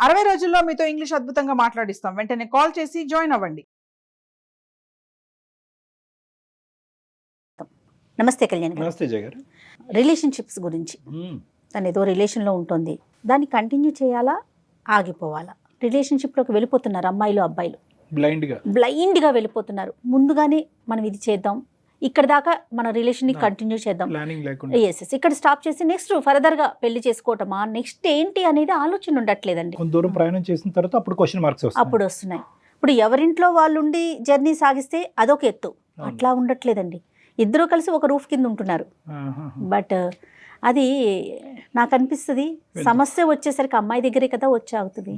60 రోజుల్లో మీతో ఇంగ్లీష్ అద్భుతంగా మాట్లాడిస్తాం. వెంటనే కాల్ చేసి జాయిన్ అవ్వండి. నమస్తే కళ్యాణ్ గారు. నమస్తే జయ గారు. రిలేషన్షిప్స్ గురించి, తను ఏదో రిలేషన్లో ఉంటుంది, దాన్ని కంటిన్యూ చేయాలా ఆగిపోవాలా? రిలేషన్షిప్లోకి వెళ్ళిపోతున్నారు అమ్మాయిలు అబ్బాయిలు, బ్లైండ్గా వెళ్ళిపోతున్నారు. ముందుగానే మనం ఇది చేద్దాం, ఇక్కడ దాకా మన రిలేషన్ని కంటిన్యూ చేద్దాం, ఎస్ ఇక్కడ స్టాప్ చేసి నెక్స్ట్ ఫర్దర్గా పెళ్లి చేసుకోవటమా, నెక్స్ట్ ఏంటి అనేది ఆలోచన ఉండట్లేదండి. కొంత దూరం ప్రయాణం చేసిన తర్వాత అప్పుడు క్వశ్చన్ మార్క్స్ అప్పుడు వస్తున్నాయి. ఇప్పుడు ఎవరింట్లో వాళ్ళు ఉండి జర్నీ సాగిస్తే అదొక ఎత్తు, అట్లా ఉండట్లేదండి. ఇద్దరు కలిసి ఒక రూఫ్ కింద ఉంటున్నారు. బట్ అది నాకు అనిపిస్తుంది, సమస్య వచ్చేసరికి అమ్మాయి దగ్గరే కదా వచ్చి అవుతుంది,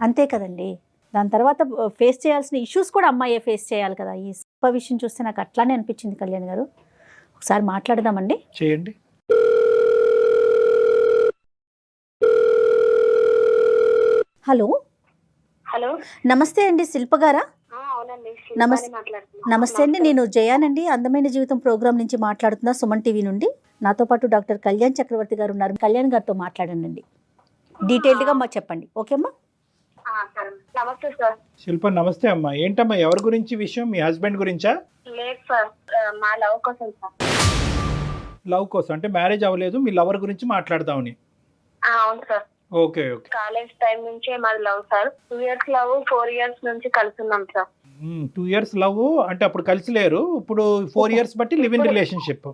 అంతే కదండి. దాని తర్వాత ఫేస్ చేయాల్సిన ఇష్యూస్ కూడా అమ్మాయే ఫేస్ చేయాలి కదా. ఈ విషయం చూస్తే నాకు అట్లానే అనిపించింది కళ్యాణ్ గారు. ఒకసారి మాట్లాడదామండి. చేయండి. హలో హలో, నమస్తే అండి, శిల్ప గారా? నమస్తే అండి, నేను జయానండి, అందమైన జీవితం ప్రోగ్రామ్ నుంచి మాట్లాడుతున్నా, సుమన్ టీవీ నుండి. నాతో పాటు డాక్టర్ కళ్యాణ్ చక్రవర్తి గారు ఉన్నారు. కళ్యాణ్ గారితో మాట్లాడండి, డీటెయిల్డ్గా మాకు చెప్పండి. ఓకేమ్మా? నమస్తే సార్. శిల్ప నమస్తే అమ్మా. ఏంటమ్మా, ఎవరి గురించి విషయం? మీ హస్బెండ్ గురించా? లేదు సార్, మా లవ్ కోసం సార్. లవ్ కోసం అంటే మ్యారేజ్ అవ్వలేదు, మీ లవర్ గురించి మాట్లాడదామని? అవును sir. Okay okay. College time నుంచే మాది love sir. 2 years love, 4 years నుంచి కలిసి ఉన్నాం సార్. 2 years లవ్ అంటే అప్పుడు కలిసి లేరు, ఇప్పుడు 4 years బట్టి లివ్ ఇన్ రిలేషన్షిప్.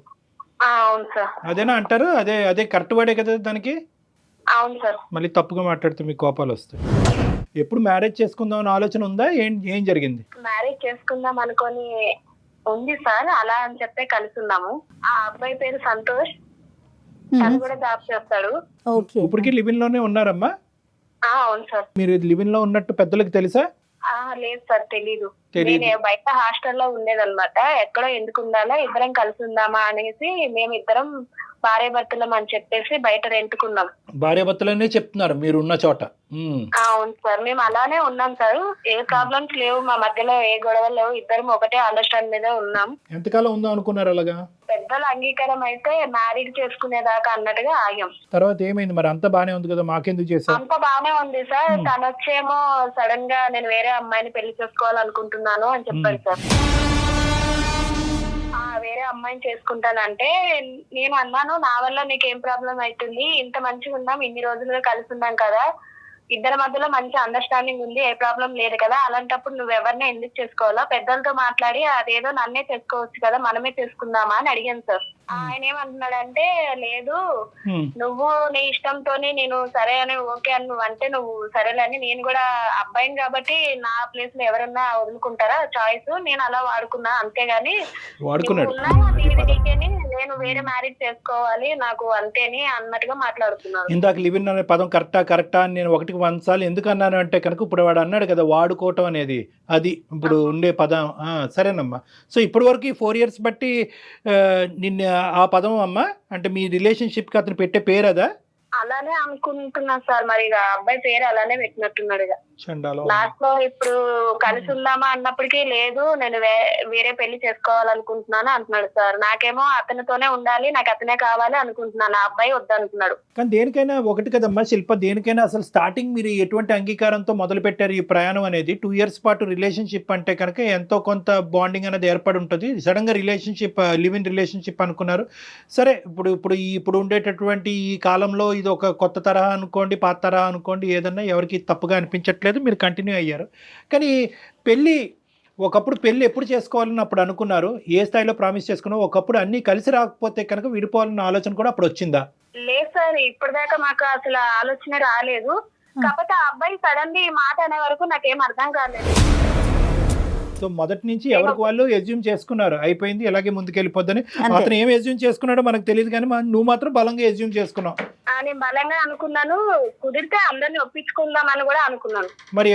అవును సార్. అదేనా అంటారు? అదే అదే కరెక్ట్ వర్డే కదా దానికి? అవును సార్. మళ్ళీ తప్పుగా మాట్లాడితే మీకు కోపాలు వస్తాయి. ఎప్పుడు మ్యారేజ్ చేసుకుందాం అని ఆలోచన ఉందా? ఏం జరిగింది? మ్యారేజ్ చేసుకుందాం అనుకొని ఉంది సార్, అలా అని చెప్పే కలిసి ఉన్నాము. ఆ అబ్బాయి పేరు సంతోష్, తను కూడా జాబ్ చేస్తాడు. ఇప్పటికి లివ్ ఇన్ లోనే ఉన్నారమ్మా? అవును సార్. మీరు లివ్ ఇన్ లో ఉన్నట్టు పెద్దలకు తెలుసా? లేదు సార్, తెలీదు. నేను బయట హాస్టల్లో ఉండేదన్నమాట. ఎక్కడో ఎందుకు ఉండాలా, ఇద్దరం కలిసి ఉందామా అనేసి మేము ఇద్దరం భార్యాభర్తలం అని చెప్పేసి బయట రెంట్కున్నాం. భార్యాభర్తలనే చెప్తున్నారు మీరు ఉన్న చోట? అవును సార్, మేము అలానే ఉన్నాం సార్. ఏ ప్రాబ్లమ్స్ లేవు మా మధ్యలో, ఏ గొడవలు లేవు, ఇద్దరం ఒకటే అండర్స్టాండ్ మీద ఉన్నాం. ఎంతకాలం ఉందాం అనుకున్నారు అలాగా? పెద్దల అంగీకారం అయితే మ్యారీడ్ చేసుకునేదాకా అన్నట్టుగా ఆగాం. తర్వాత ఏమైంది మరి? అంత బానే ఉంది కదా, మాకెందుకు చేశారు? అంత బానే ఉంది సార్. తను వచ్చేమో సడన్ గా నేను వేరే అమ్మాయిని పెళ్లి చేసుకోవాలనుకుంటున్నాను అని చెప్పాడు సార్. వేరే అమ్మాయిని చేసుకుంటానంటే నేను అన్నాను, నా వల్ల నీకేం ప్రాబ్లం అవుతుంది, ఇంత మంచిగా ఉన్నాం, ఇన్ని రోజులుగా కలిసి ఉన్నాం కదా, ఇద్దరి మధ్యలో మంచి అండర్స్టాండింగ్ ఉంది, ఏ ప్రాబ్లం లేదు కదా, అలాంటప్పుడు నువ్వు ఎవరిని ఎందుకు చేసుకోవాలా, పెద్దలతో మాట్లాడి అదేదో నన్నే చేసుకోవచ్చు కదా, మనమే చేసుకుందామా అని అడిగాను సార్. ఆయన ఏమంటున్నాడంటే, లేదు నువ్వు నీ ఇష్టంతోనే నేను సరే అని ఓకే అని నువ్వు అంటే నువ్వు సరేలేని, నేను కూడా అబ్బాయిని కాబట్టి నా ప్లేస్ లో ఎవరన్నా వదులుకుంటారా చాయిస్, నేను అలా వాడుకున్నా అంతేగాని నీకేని నేను వేరే మ్యారేజ్ చేసుకోవాలి నాకు అంతేని అన్నట్టుగా మాట్లాడుతున్నాను. ఇందాక లివ్ ఇన్ అనే పదం కరెక్టా అని నేను 1 సార్లు ఎందుకు అన్నాను అంటే కనుక, ఇప్పుడు వాడు అన్నాడు కదా వాడుకోవటం అనేది, అది ఇప్పుడు ఉండే పదం. సరేనమ్మా. సో ఇప్పటి వరకు ఈ 4 years బట్టి నిన్న ఆ పదం అమ్మా అంటే మీ రిలేషన్షిప్ కి అతను పెట్టే పేరు అదా? అలానే అనుకుంటున్నా సార్. మరి అబ్బాయి పేరు అలానే పెట్టినట్టున్నాడు. లాస్ట్ లో ఇప్పుడు కలిసి ఉందామా అన్నప్పటికీ లేదు నేను వేరే పెళ్లి చేసుకోవాలనుకుంటున్నాను అంటున్నాడు సార్. నాకేమో అతనితోనే ఉండాలి, నాకు అతనే కావాలి అనుకుంటున్నాను, ఆ అబ్బాయి వద్దనుకున్నాడు. కానీ దేనికైనా ఒకటి కదమ్మా శిల్ప, దేనికైనా అసలు స్టార్టింగ్ మీరు ఎటువంటి అంగీకారంతో మొదలు పెట్టారు ఈ ప్రయాణం అనేది? 2 years పాటు రిలేషన్షిప్ అంటే కనుక ఎంతో కొంత బాండింగ్ అనేది ఏర్పడి ఉంటుంది. సడన్ గా రిలేషన్షిప్, లివ్ ఇన్ రిలేషన్షిప్ అనుకున్నారు. సరే, ఇప్పుడు ఉండేటటువంటి ఈ కాలంలో ఇది ఒక కొత్త తరహా అనుకోండి, పాత తరహా అనుకోండి, ఏదన్నా ఎవరికి తప్పుగా అనిపించట్లేదు, మీరు కంటిన్యూ అయ్యారు. కానీ ఒకప్పుడు పెళ్లి ఎప్పుడు చేసుకోవాలని అప్పుడు అనుకున్నారు, ఏ స్థాయిలో ప్రామిస్ చేసుకున్నావు? ఒకప్పుడు అన్ని కలిసి రాకపోతే కనుక విడిపోవాలన్న ఆలోచన కూడా అప్పుడు వచ్చిందా? లేదు సార్, ఇప్పటిదాకా మాకు అసలు ఆలోచన రాలేదు. కాకపోతే ఆ అబ్బాయి సడన్లీ ఈ మాట అనే వరకు నాకేం అర్థం కాలేదు. సో మొదటి నుంచి ఎవరికి వాళ్ళు ఎజ్యూమ్ చేసుకున్నారు, అయిపోయింది ఇలాగే ముందుకెళ్ళిపోద్దని. అతను ఏం ఎజ్యూమ్ చేసుకున్నాడో మనకు తెలియదు, కానీ నువ్వు మాత్రం బలంగా ఎజ్యూమ్ చేసుకున్నావు. నేను బలంగా అనుకున్నాను, కుదిరితే అందరినీ ఒప్పించుకుందామని కూడా అనుకున్నాను. మరి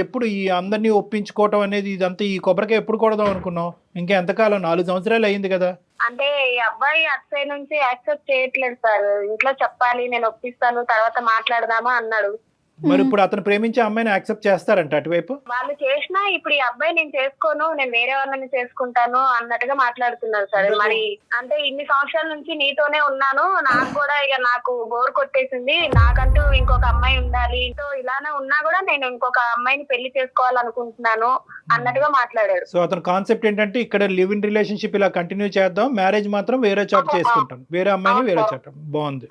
ఎప్పుడు ఈ అందరినీ ఒప్పించుకోవటం అనేది, ఇదంతా ఈ కొబ్బరికాయ ఎప్పుడు కొడదాం అనుకున్నావు? ఇంకా ఎంతకాలం? 4 సంవత్సరాలు అయింది కదా. అంటే ఈ అబ్బాయి అటు సైడ్ నుంచి యాక్సెప్ట్ చేయట్లేదు సార్. ఇంట్లో చెప్పాలి, నేను ఒప్పిస్తాను, తర్వాత మాట్లాడదామా అన్నాడు. మరి ఇప్పుడు అతను ప్రేమించే అమ్మాయిని యాక్సెప్ట్ చేస్తారంట అటువైపు? వాళ్ళు చేసినా ఇప్పుడు ఈ అబ్బాయి నేను చేసుకోను, నేను వేరే వాళ్ళని చేసుకుంటాను అన్నట్టుగా మాట్లాడుతున్నారు సార్. మరి అంటే ఇన్ని సంవత్సరాల నుంచి నీతోనే ఉన్నాను, నాకు కూడా ఇక నాకు బోర్ కొట్టేసింది, నాకంటూ ఇంకొక అమ్మాయి ఉండాలి, సో ఇలానే ఉన్నా కూడా నేను ఇంకొక అమ్మాయిని పెళ్లి చేసుకోవాలనుకుంటున్నాను అన్నట్టుగా మాట్లాడాడు. సో అతని కాన్సెప్ట్ ఏంటంటే ఇక్కడ లివ్ ఇన్ రిలేషన్షిప్ ఇలా కంటిన్యూ చేద్దాం, మ్యారేజ్ మాత్రం వేరే చోట చేసుకుంటాం, వేరే అమ్మాయిని వేరే చోట. బాగుంది.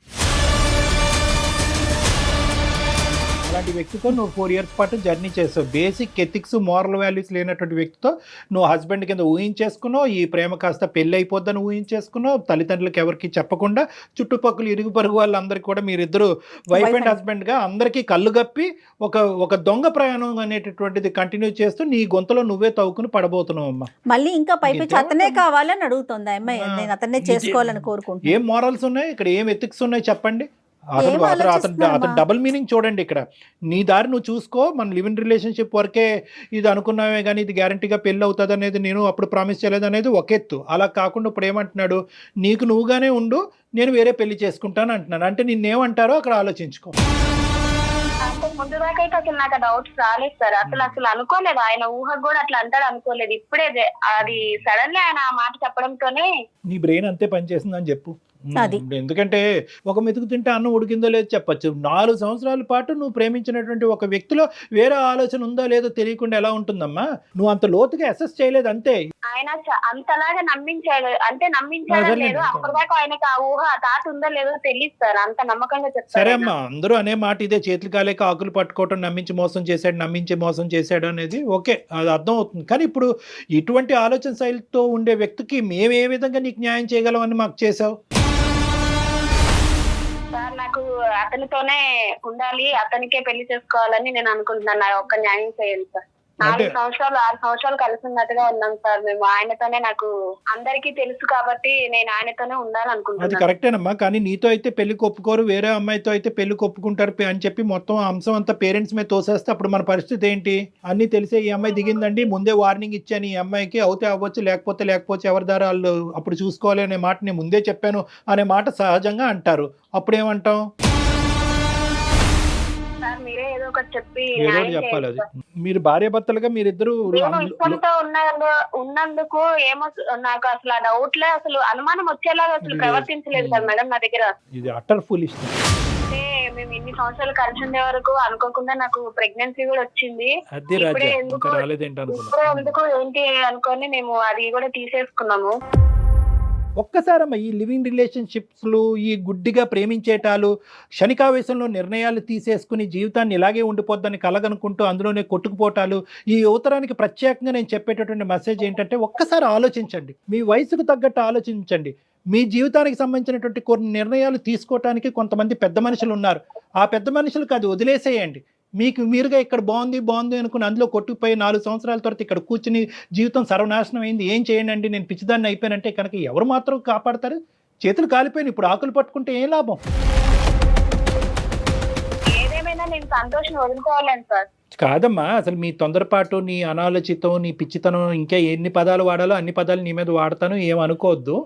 అలాంటి వ్యక్తితో నువ్వు 4 years పాటు జర్నీ చేసావు. బేసిక్ ఎథిక్స్ మారల్ వాల్యూస్ లేనటువంటి వ్యక్తితో నువ్వు హస్బెండ్ కింద ఊహించేసుకున్నావు, ఈ ప్రేమ కాస్త పెళ్ళి అయిపోద్దని ఊహించేసుకున్నావు, తల్లిదండ్రులకు ఎవరికి చెప్పకుండా చుట్టుపక్కల ఇరుగు పరుగు వాళ్ళందరికీ కూడా మీరిద్దరు వైఫ్ అండ్ హస్బెండ్గా అందరికీ కళ్ళు గప్పి ఒక దొంగ ప్రయాణం అనేటటువంటిది కంటిన్యూ చేస్తూ నీ గొంతులో నువ్వే తవ్వుకుని పడబోతున్నావు అమ్మా. మళ్ళీ ఇంకా పైపెచ్చి అతనే కావాలని అడుగుతుంది ఆ అమ్మాయి, నేను అతన్నే చేసుకోవాలని కోరుకుంటున్నాను. ఏం మారల్స్ ఉన్నాయి ఇక్కడ, ఏం ఎథిక్స్ ఉన్నాయి చెప్పండి. అతను డబుల్ మీనింగ్ చూడండి ఇక్కడ. నీ దారి నువ్వు చూసుకో, మన లివ్ ఇన్ రిలేషన్షిప్ వరకే ఇది అనుకున్నామే కానీ ఇది గ్యారంటీగా పెళ్ళి అవుతుంది అనేది నేను అప్పుడు ప్రామిస్ చేయలేదు అనేది ఒక ఎత్తు. అలా కాకుండా ఇప్పుడు ఏమంటున్నాడు, నీకు నువ్వుగానే ఉండు, నేను వేరే పెళ్లి చేసుకుంటాను అంటున్నాను. అంటే నిన్నేమంటారో అక్కడ ఆలోచించుకో. అంటే ముందు దాకా అయితే అసలు నాకు డౌట్స్ రాలేదు సార్. అసలు అనుకోలేదు, ఆయన ఊహకు కూడా అట్లా అంటాడు అనుకోలేదు. ఇప్పుడే అది సడన్లీ ఆయన ఆ మాట చెప్పడంతోనే నీ బ్రెయిన్ అంతే పనిచేసిందని చెప్పు. అది. ఎందుకంటే ఒక మెతుకు తింటే అన్నం ఉడికిందో లేదో చెప్పచ్చు. 4 సంవత్సరాల పాటు నువ్వు ప్రేమించినటువంటి ఒక వ్యక్తిలో వేరే ఆలోచన ఉందో లేదో తెలియకుండా ఎలా ఉంటుందమ్మా? నువ్వు అంత లోతుగా అసెస్ చేయలేదు అంతే. ఆయన అంతలాగా నమ్మించాడు, అంటే నమ్మించాడో లేదో అప్పటిదాకా ఆయనకు ఆ ఊహ ఆ తాత ఉందో లేదో తెలియదు సార్, అంత నమ్మకంగా చెప్తారు. సరే అమ్మా, అందరూ అనే మాట ఇదే, చేతులు కాలేక ఆకులు పట్టుకోవటం, నమ్మించి మోసం చేశాడు అనేది ఓకే, అది అర్థం అవుతుంది. కానీ ఇప్పుడు ఇటువంటి ఆలోచన శైలితో ఉండే వ్యక్తికి మేము ఏ విధంగా నీకు న్యాయం చేయగలమని మాకు చేసావు? సార్ నాకు అతనితోనే ఉండాలి, అతనికే పెళ్లి చేసుకోవాలని నేను అనుకుంటున్నాను. నాకు ఒక్క న్యాయం చేయండి సార్. 4 సంవత్సరాలు 6 సంవత్సరాలు కలిసి ఉన్నట్టుగా ఉన్నాం సార్ మేము. ఆయనతోనే నాకు అందరికీ తెలుసు కాబట్టి నేను ఆయనతోనే అది ఉండాలనుకుంటున్నాను. కరెక్టేనమ్మా, కానీ నీతో అయితే పెళ్లికి ఒప్పుకోరు, వేరే అమ్మాయితో అయితే పెళ్లికి ఒప్పుకుంటారు అని చెప్పి మొత్తం అంశం అంతా పేరెంట్స్ మీద తోసేస్తే అప్పుడు మన పరిస్థితి ఏంటి? అన్నీ తెలిసే ఈ అమ్మాయి దిగిందండి, ముందే వార్నింగ్ ఇచ్చాను ఈ అమ్మాయికి, అవుతే అవ్వచ్చు లేకపోతే ఎవరి దారి వాళ్ళు అప్పుడు చూసుకోవాలి అనే మాట నేను ముందే చెప్పాను అనే మాట సహజంగా అంటారు. అప్పుడేమంటాం? సార్ మీరే ఏదో ఒకటి చెప్పి ఏదో న్యాయం చెప్పాలి. చేయండి అది సార్. మీరు భార్యాభర్తలుగా మీరిద్దరు నేను ఇష్టంతో ఉన్నందుకు ఏమో నాకు అసలు ఆ డౌట్లే, అసలు అనుమానం వచ్చేలాగా అసలు ప్రవర్తించలేదు సార్ మేడం నా దగ్గర. ఇది అటర్ ఫూలిష్. అంటే మేము ఇన్ని సంవత్సరాలు కలిసి ఉండే వరకు అనుకోకుండా నాకు ప్రెగ్నెన్సీ కూడా వచ్చింది. అదే ఇప్పుడే రాజా, ఎందుకు ఇంకా రాలేదేంటి అనుకున్నా. ఇప్పుడే ఎందుకు ఏంటి అనుకొని మేము అది కూడా తీసేసుకున్నాము. ఒక్కసారమ్మా ఈ లివింగ్ రిలేషన్షిప్స్లు, ఈ గుడ్డిగా ప్రేమించేటాలు, క్షణికావేశంలో నిర్ణయాలు తీసేసుకుని జీవితాన్ని ఇలాగే ఉండిపోద్దని కలగనుకుంటూ అందులోనే కొట్టుకుపోటాలు, ఈ యువతరానికి ప్రత్యేకంగా నేను చెప్పేటటువంటి మెసేజ్ ఏంటంటే ఒక్కసారి ఆలోచించండి, మీ వయసుకు తగ్గట్టు ఆలోచించండి. మీ జీవితానికి సంబంధించినటువంటి కొన్ని నిర్ణయాలు తీసుకోవటానికి కొంతమంది పెద్ద మనుషులు ఉన్నారు. ఆ పెద్ద మనుషులకు అది వదిలేసేయండి. మీకు మీరుగా ఇక్కడ బాగుంది అనుకుని అందులో కొట్టుకుపోయి 4 సంవత్సరాల తర్వాత ఇక్కడ కూర్చుని జీవితం సర్వనాశనం అయింది, ఏం చేయండి నేను పిచ్చిదాన్ని అయిపోయానంటే కనుక ఎవరు మాత్రం కాపాడతారు? చేతులు కాలిపోయిన ఇప్పుడు ఆకులు పట్టుకుంటే ఏం లాభం? ఏదేమైనా నేను సంతోషం వదులుకోవాలని సార్. కాదమ్మా, అసలు మీ తొందరపాటు, నీ అనాలోచితం, నీ పిచ్చితనం, ఇంకా ఎన్ని పదాలు వాడాలో అన్ని పదాలు నీ మీద వాడతాను, ఏమనుకోవద్దు.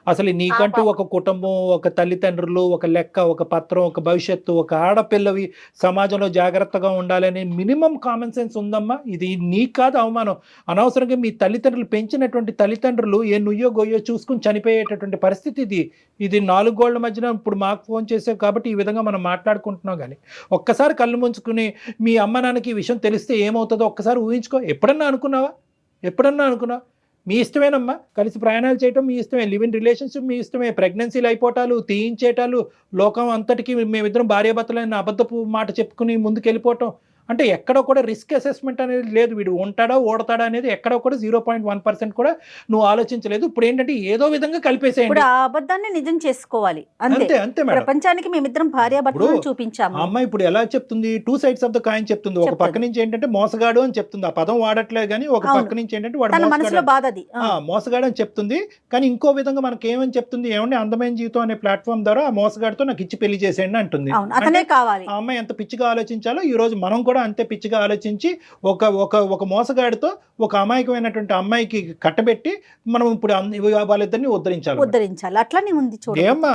అసలు నీకంటూ ఒక కుటుంబం, ఒక తల్లిదండ్రులు, ఒక లెక్క, ఒక పత్రం, ఒక భవిష్యత్తు, ఒక ఆడపిల్లవి సమాజంలో జాగ్రత్తగా ఉండాలనే మినిమం కామన్ సెన్స్ ఉందమ్మా. ఇది నీకు కాదు అవమానం. అనవసరంగా మీ తల్లిదండ్రులు పెంచినటువంటి తల్లిదండ్రులు ఏ నుయ్యో గొయ్యో చూసుకుని చనిపోయేటటువంటి పరిస్థితి ఇది. ఇది 4 గోళ్ల మధ్యన ఇప్పుడు మాకు ఫోన్ చేసావు కాబట్టి ఈ విధంగా మనం మాట్లాడుకుంటున్నాం. కానీ ఒక్కసారి కళ్ళు ముంచుకుని మీ అమ్మ నాన్నకి ఈ విషయం తెలిస్తే ఏమవుతుందో ఒక్కసారి ఊహించుకో. ఎప్పుడన్నా అనుకున్నావా? మీ ఇష్టమేనమ్మా, కలిసి ప్రయాణాలు చేయటం మీ ఇష్టమే, లివ్ ఇన్ రిలేషన్షిప్ మీ ఇష్టమే, ప్రెగ్నెన్సీలు అయిపోవటాలు, తీయించేటాలు, లోకం అంతటికి మేమిద్దరం భార్యాభర్తలైన అబద్ధపు మాట చెప్పుకుని ముందుకెళ్ళిపోవటం, అంటే ఎక్కడో కూడా రిస్క్ అసెస్మెంట్ అనేది లేదు. వీడు ఉంటాడా ఓడతాడా అనేది ఎక్కడో కూడా 0.1% కూడా నువ్వు ఆలోచించలేదు. ఇప్పుడు ఏంటంటే ఏదో విధంగా కలిపేసేయండి. ఇప్పుడు ఆ అబద్ధాన్ని నిజం చేసుకోవాలి అంతే. అంతే మేడం. ప్రపంచానికి మేమిద్దరం భార్యాభర్తలను చూపించాము. అమ్మాయి ఇప్పుడు ఎలా చెప్తుంది, 2 sides ఆఫ్ ద కాయిన్ చెప్తుంది. ఒక పక్క నుంచి ఏంటంటే మోసగాడు అని చెప్తుంది, ఆ పదం వాడట్లేదు. కానీ ఒక పక్క నుంచి ఏంటంటే వాడు మనసులో బాధ అది మోసగాడు అని చెప్తుంది. కానీ ఇంకో విధంగా మనకి ఏమని చెప్తుంది, ఏమంటే అందమైన జీవితం అనే ప్లాట్ఫామ్ ద్వారా ఆ మోసగాడితో నాకు ఇచ్చి పెళ్లి చేసేయండి అంటుంది. అతనే కావాలి. ఆ అమ్మాయి ఎంత పిచ్చిగా ఆలోచించాలో ఈ రోజు మనం కూడా అంతే పిచ్చిగా ఆలోచించి ఒక మోసగాడితో ఒక అమాయకమైనటువంటి అమ్మాయికి కట్టబెట్టి మనం ఇప్పుడు వాళ్ళిద్దరిని ఉద్ధరించాలి. అట్లానే ఉంది చూడండి. ఏమ్మా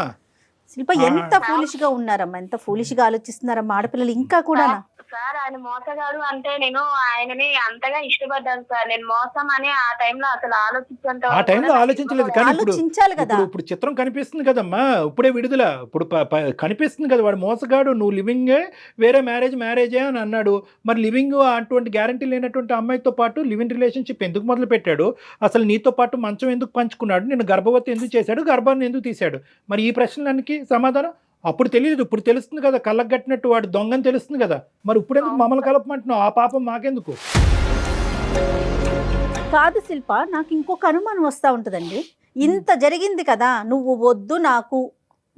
శిల్ప ఎంత ఫూలిష్ గా ఉన్నారమ్మా, ఎంత ఫూలిష్ గా ఆలోచిస్తున్నారమ్మా ఆడపిల్లలు ఇంకా కూడా. సార్ ఆయన మోసగాడు అంటే నేను ఆయనని అంతగా ఇష్టపడ్డాను సార్. నేను మోసం అని ఆ టైంలో అసలు ఆలోచించేంత ఆ టైంలో ఆలోచించలేదు కానీ ఆలోచించాలి కదా. ఇప్పుడు చిత్రం కనిపిస్తుంది కదమ్మా, ఇప్పుడే విడుదల, ఇప్పుడు కనిపిస్తుంది కదా వాడు మోసగాడు, నువ్వు లివింగే వేరే మ్యారేజే అని అన్నాడు. మరి లివింగ్ అటువంటి గ్యారంటీ లేనటువంటి అమ్మాయితో పాటు లివింగ్ రిలేషన్షిప్ ఎందుకు మొదలు పెట్టాడు, అసలు నీతో పాటు మంచం ఎందుకు పంచుకున్నాడు, నేను గర్భవతి ఎందుకు చేశాడు, గర్భాన్ని ఎందుకు తీశాడు, మరి ఈ ప్రశ్నలకి సమాధానం అప్పుడు తెలియదు, ఇప్పుడు తెలుస్తుంది కదా, కళ్ళకు కట్టినట్టు వాడు దొంగని తెలుస్తుంది కదా. మరి ఇప్పుడు ఎందుకు మమ్మల్ని కలపమంటున్నావు, ఆ పాపం మాకెందుకు? కాదు శిల్ప, నాకు ఇంకొక అనుమానం వస్తూ ఉంటుందండి. ఇంత జరిగింది కదా, నువ్వు వద్దు నాకు,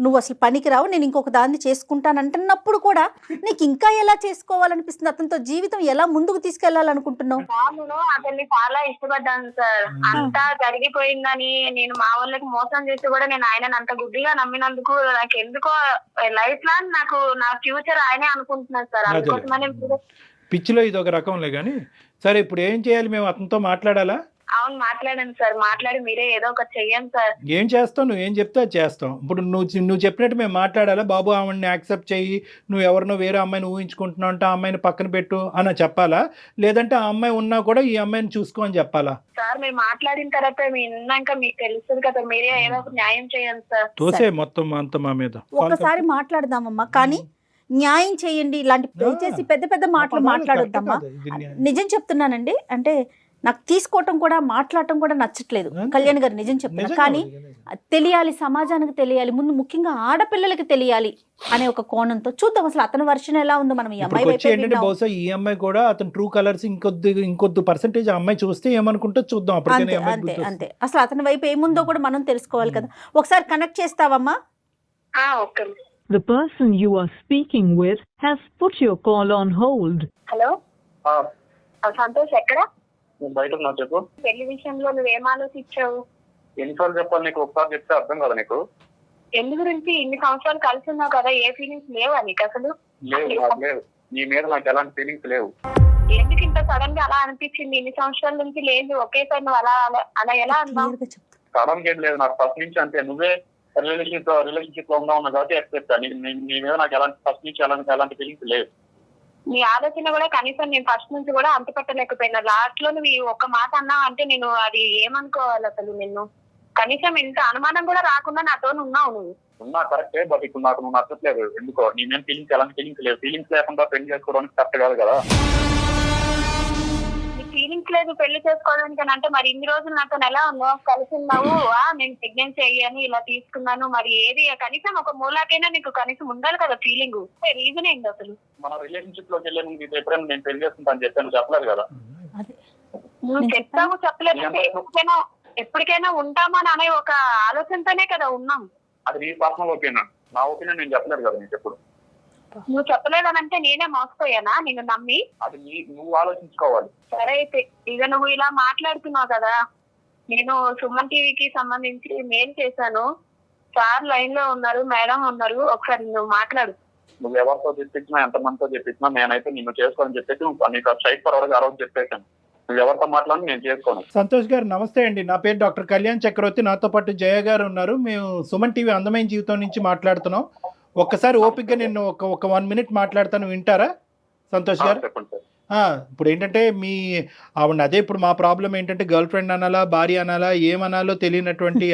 నువ్వు అసలు పనికిరావు, నేను ఇంకొక దాన్ని చేసుకుంటానంటున్నప్పుడు కూడా నీకు ఇంకా ఎలా చేసుకోవాలనిపిస్తుంది, అతనితో జీవితం ఎలా ముందుకు తీసుకెళ్లాలనుకుంటున్నావు? నేను అతన్ని చాలా ఇష్టపడ్డాను సార్. అంతా జరిగిపోయిందని నేను మా వాళ్ళకి మోసం చేసి కూడా నేను ఆయనను అంత గుడ్డిగా నమ్మినందుకు నాకు ఎందుకో లైఫ్ లాంగ్ నాకు నా ఫ్యూచర్ ఆయనే అనుకుంటున్నాను సార్. అందుకోసమని పిచ్చిలో ఇది ఒక రకంలే కానీ, సరే ఇప్పుడు ఏం చేయాలి, మేము అతనితో మాట్లాడాలా? అవును మాట్లాడండి సార్, మాట్లాడి మీరే ఏదో ఒకటి చెయ్యండి సార్. ఏం చేస్తావు, నువ్వు ఏం చెప్తే అది చేస్తాం. ఇప్పుడు నువ్వు చెప్పినట్టు మేము మాట్లాడాలా, బాబు ఆమెని యాక్సెప్ట్ చెయ్యి, నువ్వు ఎవరినో వేరే అమ్మాయిని ఊహించుకుంటున్నావు అంటే ఆ అమ్మాయిని పక్కన పెట్టు అని చెప్పాలా, లేదంటే ఆ అమ్మాయి ఉన్నా కూడా ఈ అమ్మాయిని చూసుకో అని చెప్పాలా? సార్ మీరు మాట్లాడిన తర్వాత విన్నాక మీకు తెలుస్తుంది కదా, మీరే ఏదో ఒక న్యాయం చేయండి సార్. తోసే మొత్తం అంత మా మీద. ఒకసారి మాట్లాడదామమ్మా, కానీ న్యాయం చేయండి, ఇలాంటి దయచేసి పెద్ద పెద్ద మాటలు మాట్లాడొద్దమ్మా. నిజం చెప్తున్నానండి, అంటే నాకు తీసుకోవటం కూడా మాట్లాడటం కూడా నచ్చట్లేదు కళ్యాణ్ గారు, నిజం చెప్తున్నా. కానీ తెలియాలి, సమాజానికి తెలియాలి, ముందు ముఖ్యంగా ఆడపిల్లలకి తెలియాలి అనే ఒక కోణంతో చూద్దాం అసలు అతని వర్షన్ ఎలా ఉందో. మనం ఈ అమ్మాయి ఏంటంటే బహుశా ఈ అమ్మాయి కూడా అతను ట్రూ కలర్స్ ఇంకొద్ది పర్సెంటేజ్ అమ్మాయి చూస్తే ఏమనుకుంటో చూద్దాం. అంతే అంతే, అసలు అతని వైపు ఏముందో కూడా మనం తెలుసుకోవాలి కదా. ఒకసారి కనెక్ట్ చేస్తావమ్మా? Okay. The person you are speaking with has put your call on hold. Hello Santosh, ఎక్కడ? బయట ఉన్నా, చెప్పు. పెళ్లి విషయంలో నువ్వేం ఆలోచించావు? ఎన్నిసార్లు చెప్పాలి నీకు, ఒకసారి చెప్తే అర్థం కదా నీకు. ఎందు గురించి ఇన్ని సంవత్సరాలు కలిసి ఉన్నావు కదా, ఏ ఫీలింగ్స్ లేవా నీకు అసలు? లేవు, నీ మీద నాకు ఎలాంటి ఫీలింగ్స్ లేవు. ఎందుకు ఇంత సడన్ గా అలా అనిపించింది? ఇన్ని సంవత్సరాల నుంచి లేదు, ఒకేసారి నువ్వు అలా ఎలా అన్నావు? సడన్ గా ఏం లేదు, నాకు ఫస్ట్ నుంచి అంతే. నువ్వే రిలేషన్షిప్ లో ఉన్నావు కాబట్టి ఎక్స్పెక్ట్. నీ మీద నాకు ఫస్ట్ నుంచి ఎలాంటి ఫీలింగ్స్ లేవు. నీ ఆలోచన కూడా కనీసం నేను ఫస్ట్ నుంచి కూడా అంత పెట్టలేకపోయినా, లాస్ట్ లో నువ్వు ఒక్క మాట అన్నావు అంటే నేను అది ఏమనుకోవాలి అసలు? నిన్ను కనీసం ఇంత అనుమానం కూడా రాకుండా నాతో ఉన్నావు నువ్వు. ఉన్నా కరెక్టే, బట్ ఇప్పుడు నాకు నువ్వు నచ్చట్లేదు. ఎందుకో నీ మీద ఎలాంటి ఫీలింగ్స్ లేవు. ఫీలింగ్స్ లేకుండా పెళ్లి చేసుకోవడానికి కరెక్ట్ కాదు కదా. ఫీలింగ్స్ లేదు పెళ్లి చేసుకోవడానికి అంటే మరి ఇన్ని రోజులు నాతో ఎలా ఉన్నావు, కలిసి ఉన్నావు, నేను ప్రెగ్నెన్సీ అయ్యాను, ఇలా తీసుకున్నాను, మరి ఏది కనీసం ఒక మూలాకైనా నీకు కనీసం ఉండాలి కదా ఫీలింగ్. రీజన్ ఏంటి అసలు? మన రిలేషన్షిప్ లోకి వెళ్ళే ముందు ఎప్పుడైనా నేను పెళ్లి చేసుకుంటాను చెప్పాను, చెప్పలేదు కదా. నువ్వు చెప్తావు చెప్పలేదు, ఎప్పటికైనా ఉంటామా అని అనే ఒక ఆలోచనతోనే కదా ఉన్నాం. అది నీ పర్సనల్ ఒపీనియన్, నా ఒపీనియన్ నేను చెప్పలేదు కదా నీకు ఎప్పుడు. నువ్వు చెప్పలేదనంటే నేనే మోసపోయానా నిన్ను నమ్మి? అది నువ్వు ఆలోచించుకోవాలి. సరే అయితే ఇక నువ్వు ఇలా మాట్లాడుతున్నావు కదా, నేను సుమన్ టీవీకి సంబంధించి మెయిల్ చేశాను, సార్ లైన్ లో ఉన్నారు, మేడం ఉన్నారు, ఒకసారి నువ్వు మాట్లాడు. నువ్వు ఎవరితో చెప్పించినా, ఎంతమందితో చెప్పించినా నేనైతే నిన్ను చేసుకోని చెప్పేసి నీకు స్ట్రైట్ ఫార్వర్డ్ ఆ రోజు చెప్పేశాను. నువ్వు ఎవరితో మాట్లాడి నేను చేసుకోను. సంతోష్ గారు నమస్తే అండి, నా పేరు డాక్టర్ కళ్యాణ్ చక్రవర్తి, నాతో పాటు జయ గారు ఉన్నారు. మేము సుమన్ టీవీ అందమైన జీవితం నుంచి మాట్లాడుతున్నాం. ఒక్కసారి ఓపిక్గా నేను ఒక 1 minute మాట్లాడతాను, వింటారా సంతోష్ గారు? ఇప్పుడు ఏంటంటే అదే ఇప్పుడు మా ప్రాబ్లం ఏంటంటే గర్ల్ ఫ్రెండ్ అనాలా, భార్య అనాలా, ఏమనాలో తెలియనటువంటి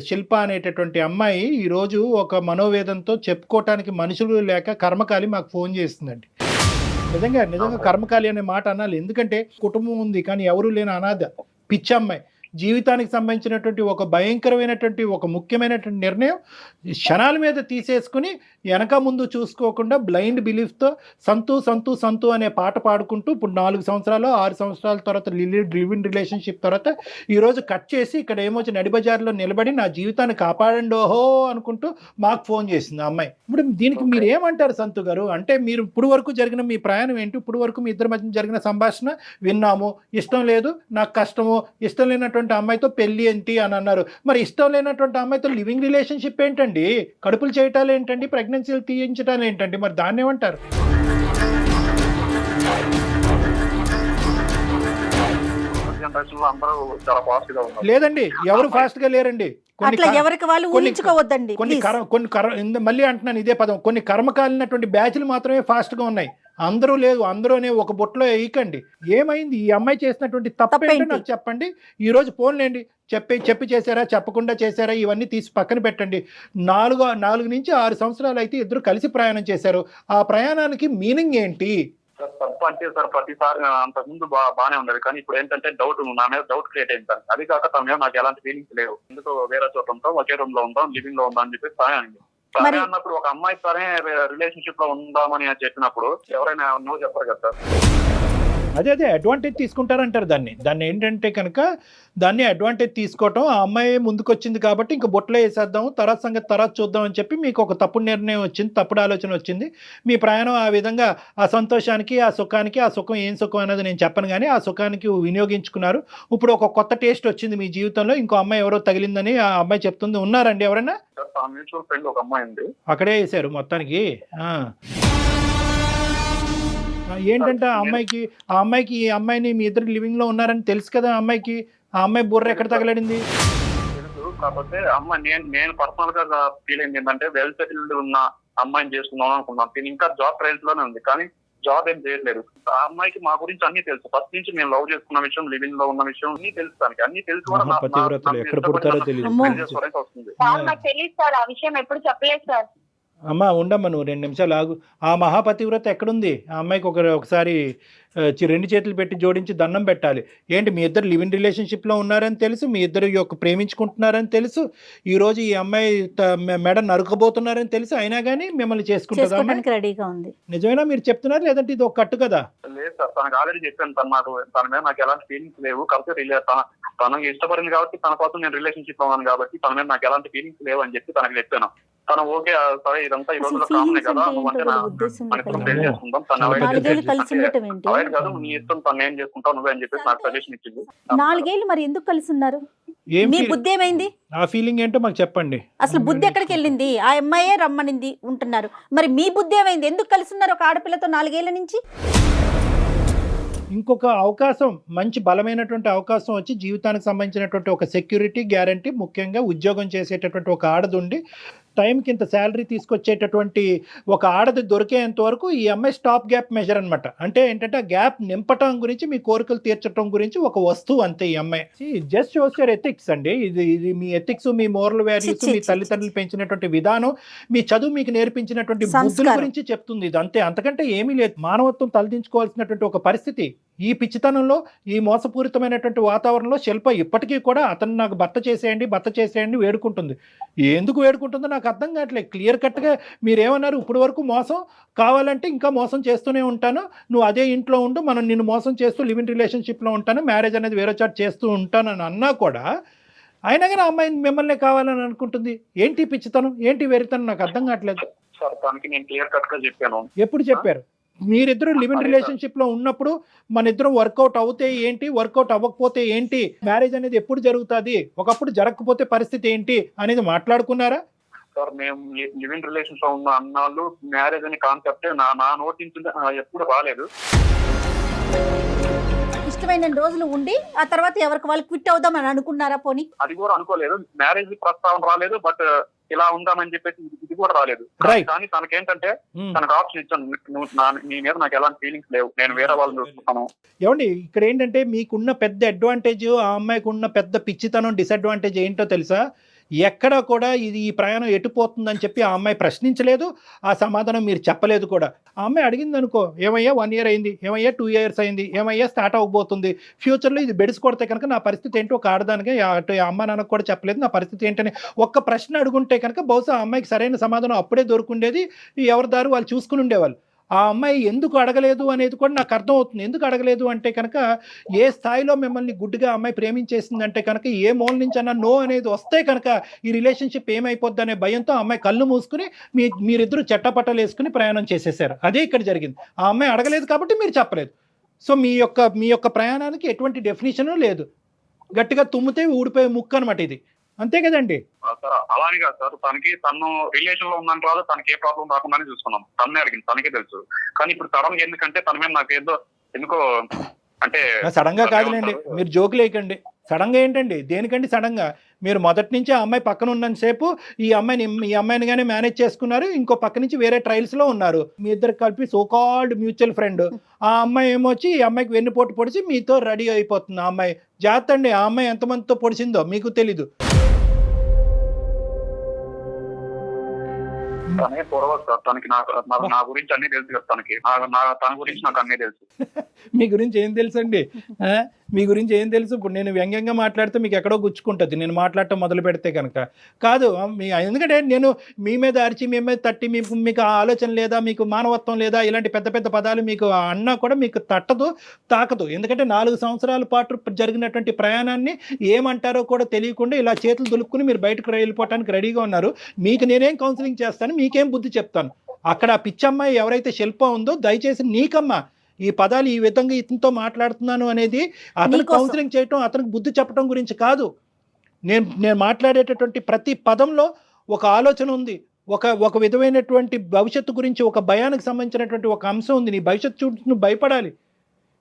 శిల్ప అనేటటువంటి అమ్మాయి ఈరోజు ఒక మనోవేదంతో చెప్పుకోవటానికి మనుషులు లేక కర్మకాలి మాకు ఫోన్ చేస్తుందండి. నిజంగా కర్మకాలి అనే మాట అనాలి, ఎందుకంటే కుటుంబం ఉంది కానీ ఎవరు లేని అనాథ పిచ్చి అమ్మాయి. జీవితానికి సంబంధించినటువంటి ఒక భయంకరమైనటువంటి ఒక ముఖ్యమైనటువంటి నిర్ణయం క్షణాల మీద తీసేసుకుని వెనక ముందు చూసుకోకుండా బ్లైండ్ బిలీఫ్తో సంతు సంతు సంతు అనే పాట పాడుకుంటూ ఇప్పుడు 4 సంవత్సరాలు 6 సంవత్సరాల తర్వాత లివింగ్ రిలేషన్షిప్ తర్వాత ఈరోజు కట్ చేసి ఇక్కడ ఏమొచ్చి నడిబజార్లో నిలబడి నా జీవితాన్ని కాపాడండి ఓహో అనుకుంటూ మాకు ఫోన్ చేసింది ఆ అమ్మాయి. ఇప్పుడు దీనికి మీరు ఏమంటారు సంతు గారు? అంటే మీరు ఇప్పుడు వరకు జరిగిన మీ ప్రయాణం ఏంటి? ఇప్పుడు వరకు మీ ఇద్దరి మధ్య జరిగిన సంభాషణ విన్నాము, ఇష్టం లేదు, నాకు కష్టము, ఇష్టం లేనటువంటి అమ్మాయితో పెళ్లి ఏంటి అని అన్నారు. మరి ఇష్టం లేనటువంటి అమ్మాయితో లివింగ్ రిలేషన్షిప్ ఏంటండి? కడుపులు చేయటాలు ఏంటండి? ప్రెగ్నెన్సీలు తీయించటాలు ఏంటండి? మరి దాన్ని ఏమంటారు? లేదండి, ఎవరు ఫాస్ట్ గా లేరండి. మళ్ళీ అంటున్నాను ఇదే పదం, కొన్ని కర్మకాలినటువంటి బ్యాచ్లు మాత్రమే ఫాస్ట్ గా ఉన్నాయి. అందరూ లేదు, అందరూ అనే ఒక బుట్టలో వేయకండి. ఏమైంది ఈ అమ్మాయి చేసినటువంటి తప్పేంటో తప్పేంటి? నాకు చెప్పండి. ఈ రోజు ఫోన్లేండి, చెప్పి చేశారా, చెప్పకుండా చేశారా, ఇవన్నీ తీసి పక్కన పెట్టండి. 4 నుంచి 6 సంవత్సరాలు అయితే ఇద్దరు కలిసి ప్రయాణం చేశారు. ఆ ప్రయాణానికి మీనింగ్ ఏంటి? సార్ తప్పు అంటే సార్ ప్రతిసారి అంతకుముందు బాగానే ఉండేది, కానీ ఇప్పుడు ఏంటంటే డౌట్, నా మీద డౌట్ క్రియేట్ అయింది సార్. అది కాక తన మీద నాకు ఎలాంటి ఫీలింగ్స్ లేవు. ఎందుకు వేరే చోట ఉంటాం, ఒకే రూమ్ లో ఉంటాం, లివింగ్ లో ఉంటాం అని చెప్పి సరే అండి. సరే అన్నప్పుడు ఒక అమ్మాయి సరే రిలేషన్షిప్ లో ఉందామని చెప్పినప్పుడు ఎవరైనా నో చెప్పరు కదా సార్. అదే అడ్వాంటేజ్ తీసుకుంటారంటారు దాన్ని ఏంటంటే కనుక దాన్ని అడ్వాంటేజ్ తీసుకోవటం. ఆ అమ్మాయి ముందుకు వచ్చింది కాబట్టి ఇంక బొట్లో వేసేద్దాం, తర్వాత సంగతి తర్వాత చూద్దాం అని చెప్పి మీకు ఒక తప్పుడు నిర్ణయం వచ్చింది, తప్పుడు ఆలోచన వచ్చింది. మీ ప్రయాణం ఆ విధంగా ఆ సంతోషానికి, ఆ సుఖానికి, ఆ సుఖం ఏం సుఖం అనేది నేను చెప్పను కానీ ఆ సుఖానికి వినియోగించుకున్నారు. ఇప్పుడు ఒక కొత్త టేస్ట్ వచ్చింది మీ జీవితంలో, ఇంకో అమ్మాయి ఎవరో తగిలిందని ఆ అమ్మాయి చెప్తుంది. ఉన్నారండి ఎవరైనా? తన మ్యూచువల్ ఫ్రెండ్ ఒక అమ్మాయి ఉంది. అక్కడే వేసారు మొత్తానికి. ఏంటంటే ఆ అమ్మాయికి ఈ అమ్మాయిని మీ ఇద్దరు లివింగ్ లో ఉన్నారని తెలుసు కదా అమ్మాయికి. ఆ అమ్మాయి బుర్ర ఎక్కడ తగలడింది? తెలుసు, కాకపోతే అమ్మాయి నేను పర్సనల్ గా ఫీల్ అయింది ఏంటంటే వెల్ సెటిల్డ్ ఉన్న అమ్మాయిని చేసుకుందాం అనుకున్నాను. నేను ఇంకా జాబ్ ట్రయల్స్ లోనే ఉంది, కానీ జాబ్ ఏం చేయట్లేదు. ఆ అమ్మాయికి మా గురించి అన్ని తెలుసు. ఫస్ట్ నుంచి మేము లవ్ చేసుకున్న విషయం, లివింగ్ లో ఉన్న విషయం అన్ని తెలుసు. దానికి అన్ని తెలుసు కూడా ఎక్కడ పుడతారో తెలియదు. వస్తుంది. సార్ నాకు తెలియదు సార్, ఆ విషయం ఎప్పుడు చెప్పలేదు సార్. అమ్మా ఉండమ్మా, నువ్వు 2 నిమిషాలు ఆగు. ఆ మహాపతివ్రత ఎక్కడుంది? ఆ అమ్మాయికి ఒకసారి 2 చేతులు పెట్టి జోడించి దండం పెట్టాలి. ఏంటి మీ ఇద్దరు లివ్ ఇన్ రిలేషన్షిప్లో ఉన్నారని తెలుసు, మీ ఇద్దరు ప్రేమించుకుంటున్నారని తెలుసు, ఈరోజు ఈ అమ్మాయి మెడ నరుకబోతున్నారని తెలుసు, అయినా కానీ మిమ్మల్ని చేసుకుంటుందా? రెడీగా ఉంది. నిజమేనా మీరు చెప్తున్నారు, లేదంటే ఇది ఒక కట్టు కదా? లేదు సార్, తనకు ఆల్రెడీ చెప్పాను. తన మీద నాకు ఎలాంటి ఫీలింగ్స్ లేవు. కాకపోతే తనకి ఇష్టపడింది కాబట్టి, తన కోసం నేను రిలేషన్షిప్ లో ఉన్నాను కాబట్టి తన మీద నాకు ఎలాంటి ఫీలింగ్స్ లేవు అని చెప్పి తనకు చెప్పాను. తను ఓకే సరే ఇదంతా ఈ రోజుల్లో కామనే కదా, నువ్వంటే పెళ్లి చేసుకుంటాం, తను అవాయిడ్ కాదు, నీ ఇష్టం, తను ఏం చేసుకుంటావు నువ్వే అని చెప్పేసి నాకు సజెషన్ ఇచ్చింది. 4 ఏళ్ళు మరి ఎందుకు కలిసి ఉన్నారు? మీ బుద్ధి ఏమైంది? ఆ ఫీలింగ్ ఏంటో మాకు చెప్పండి. అసలు బుద్ధి ఎక్కడికి వెళ్ళింది? ఆ అమ్మాయే రమ్మనింది ఉంటున్నారు, మరి మీ బుద్ధి ఏమైంది? ఎందుకు కలిసి ఉన్నారు ఒక ఆడపిల్లతో 4 ఏళ్ల నుంచి? ఇంకొక అవకాశం, మంచి బలమైనటువంటి అవకాశం వచ్చి జీవితానికి సంబంధించినటువంటి ఒక సెక్యూరిటీ గ్యారంటీ, ముఖ్యంగా ఉద్యోగం చేసేటటువంటి ఒక ఆడదుండి టైంకి ఇంత శాలరీ తీసుకొచ్చేటటువంటి ఒక ఆడది దొరికేంత వరకు ఈ అమ్మాయి స్టాప్ గ్యాప్ మెజర్ అనమాట. అంటే ఏంటంటే ఆ గ్యాప్ నింపటం గురించి, మీ కోరికలు తీర్చడం గురించి ఒక వస్తువు అంతే ఈ అమ్మాయి. జస్ట్ షోస్ యువర్ ఎథిక్స్ అండి. ఇది మీ ఎథిక్స్, మీ మోరల్ వాల్యూస్, మీ తల్లిదండ్రులు పెంచినటువంటి విధానం, మీ చదువు మీకు నేర్పించినటువంటి బుద్ధుల గురించి చెప్తుంది ఇది అంతే, అంతకంటే ఏమీ లేదు. మానవత్వం తలదించుకోవాల్సినటువంటి ఒక పరిస్థితి. ఈ పిచ్చితనంలో, ఈ మోసపూరితమైనటువంటి వాతావరణంలో శిల్ప ఇప్పటికీ కూడా అతను నాకు భర్త చేసేయండి వేడుకుంటుంది. ఎందుకు వేడుకుంటుందో నాకు అర్థం కావట్లేదు. క్లియర్ కట్గా మీరేమన్నారు, ఇప్పటి వరకు మోసం, కావాలంటే ఇంకా మోసం చేస్తూనే ఉంటాను, నువ్వు అదే ఇంట్లో ఉండు, మనం నిన్ను మోసం చేస్తూ లివ్ ఇన్ రిలేషన్షిప్లో ఉంటాను, మ్యారేజ్ అనేది వేరే చోట చేస్తూ ఉంటానని అన్నా కూడా అయినా కానీ అమ్మాయి మిమ్మల్ని కావాలని అనుకుంటుంది. ఏంటి పిచ్చితనం, ఏంటి వెరితనం, నాకు అర్థం కావట్లేదు. సార్ తనకి నేను క్లియర్ కట్ గా చెప్పాను. ఎప్పుడు చెప్పారు? మీరిద్దరు లివ్ ఇన్ రిలేషన్షిప్ లో ఉన్నప్పుడు మన ఇద్దరం వర్కౌట్ అవుతే ఏంటి, వర్కౌట్ అవ్వకపోతే ఏంటి, మ్యారేజ్ అనేది ఎప్పుడు జరుగుతుంది, ఒకప్పుడు జరగకపోతే పరిస్థితి ఏంటి అనేది మాట్లాడుకున్నారా? సార్ మేము లివ్ ఇన్ రిలేషన్స్ లో ఉన్న అన్నాళ్ళు మ్యారేజ్ అనే కాన్సెప్ట్ నా నోటి నుంచి ఎప్పుడు రాలేదు. ఇష్టమైన రోజులు ఉండి ఆ తర్వాత ఎవరికి వాళ్ళు క్విట్ అవుదాం అని అనుకున్నారా? పోనీ అది కూడా అనుకోలేదు. మ్యారేజ్ ప్రస్తావన రాలేదు, బట్ ఇలా ఉందామని చెప్పేసి ఇది కూడా రాలేదు. కానీ తనకేంటంటే తనకు ఆప్షన్ ఇచ్చాను, నీ మీద నాకు ఎలాంటి ఫీలింగ్స్ లేవు, నేను వేరే వాళ్ళని చూస్తున్నాను. ఏమండి ఇక్కడ ఏంటంటే మీకున్న పెద్ద అడ్వాంటేజ్, ఆ అమ్మాయికి ఉన్న పెద్ద పిచ్చితనం, డిసడ్వాంటేజ్ ఏంటో తెలుసా? ఎక్కడ కూడా ఈ ప్రయాణం ఎటుపోతుందని చెప్పి ఆ అమ్మాయి ప్రశ్నించలేదు, ఆ సమాధానం మీరు చెప్పలేదు కూడా. ఆ అమ్మాయి అడిగింది అనుకో, ఏమయ్యా 1 year అయింది, ఏమయ్యా 2 years అయింది, ఏమయ్యా స్టార్ట్ అవ్వబోతుంది, ఫ్యూచర్లో ఇది బెడిసి కొడితే కనుక నా పరిస్థితి ఏంటో ఒక ఆడదానికి అటు అమ్మ నాన్నకు కూడా చెప్పలేదు నా పరిస్థితి ఏంటని ఒక్క ప్రశ్న అడుగుంటే కనుక బహుశా ఆ అమ్మాయికి సరైన సమాధానం అప్పుడే దొరుకుండేది, ఎవరి దారి వాళ్ళు చూసుకుని ఉండేవాళ్ళు. ఆ అమ్మాయి ఎందుకు అడగలేదు అనేది కూడా నాకు అర్థమవుతుంది. ఎందుకు అడగలేదు అంటే కనుక ఏ స్థాయిలో మిమ్మల్ని గుడ్డిగా అమ్మాయి ప్రేమించేసిందంటే కనుక ఏ మూల నుంచి అన్నా నో అనేది వస్తే కనుక ఈ రిలేషన్షిప్ ఏమైపోద్ది అనే భయంతో అమ్మాయి కళ్ళు మూసుకుని మీరిద్దరూ చెట్టపట్టలు వేసుకుని ప్రయాణం చేసేసారు. అదే ఇక్కడ జరిగింది. ఆ అమ్మాయి అడగలేదు కాబట్టి మీరు చెప్పలేదు. సో మీ యొక్క ప్రయాణానికి ఎటువంటి డెఫినేషను లేదు. గట్టిగా తుమ్మితే ఊడిపోయే ముక్కు అనమాట ఇది, అంతే కదండి? సార్ అలానే కాదు సార్, తను రిలేషన్ లో ఉందని రాదు, తనకి ఏ ప్రాబ్లం రాకుండానే చూసుకున్నాం. తన్నే అడిగింది, తనకే తెలుసు. కానీ ఇప్పుడు సడన్ గా ఎందుకంటే తన మీద నాకు ఎందుకో అంటే సడన్ గా కాదులేండి, మీరు జోకులు వేయకండి. సడన్గా ఏంటండి, దేనికండి సడన్గా? మీరు మొదటి నుంచి ఆ అమ్మాయి పక్కన ఉన్నంతసేపు ఈ అమ్మాయిని కానీ మేనేజ్ చేసుకున్నారు, ఇంకో పక్క నుంచి వేరే ట్రయల్స్లో ఉన్నారు. మీ ఇద్దరు కలిపి సోకాల్డ్ మ్యూచువల్ ఫ్రెండ్. ఆ అమ్మాయి ఏమొచ్చి ఈ అమ్మాయికి వెన్నుపోటు పొడిచి మీతో రెడీ అయిపోతుంది. ఆ అమ్మాయి జాగ్రత్త అండి, ఆ అమ్మాయి ఎంతమందితో పొడిచిందో మీకు తెలీదు. తనే పొరవచ్చు సార్, తనకి నా గురించి అన్ని తెలుసు కదా, తన గురించి నాకు అన్ని తెలుసు. మీ గురించి ఏం తెలుసు అండి? మీ గురించి ఏం తెలుసు? ఇప్పుడు నేను వ్యంగ్యంగా మాట్లాడితే మీకు ఎక్కడో గుచ్చుకుంటుంది నేను మాట్లాడటం మొదలు పెడితే కనుక. కాదు ఎందుకంటే నేను మీ మీద అరిచి మీ మీద తట్టి మీకు ఆలోచన లేదా, మీకు మానవత్వం లేదా, ఇలాంటి పెద్ద పెద్ద పదాలు మీకు అన్నా కూడా మీకు తట్టదు, తాకదు. ఎందుకంటే 4 సంవత్సరాల పాటు జరిగినటువంటి ప్రయాణాన్ని ఏమంటారో కూడా తెలియకుండా ఇలా చేతులు దులుపుకుని మీరు బయటకు వెళ్ళిపోవడానికి రెడీగా ఉన్నారు. మీకు నేనేం కౌన్సిలింగ్ చేస్తాను, మీకేం బుద్ధి చెప్తాను. అక్కడ ఆ పిచ్చమ్మాయి ఎవరైతే శిల్ప ఉందో దయచేసి నీకమ్మా ఈ పదాలు ఈ విధంగా ఇతనితో మాట్లాడుతున్నాను అనేది అతను కౌన్సిలింగ్ చేయటం, అతనికి బుద్ధి చెప్పడం గురించి కాదు. నేను మాట్లాడేటటువంటి ప్రతి పదంలో ఒక ఆలోచన ఉంది, ఒక విధమైనటువంటి భవిష్యత్తు గురించి, ఒక భయానికి సంబంధించినటువంటి ఒక అంశం ఉంది. నీ భవిష్యత్తు చూసి నువ్వు భయపడాలి.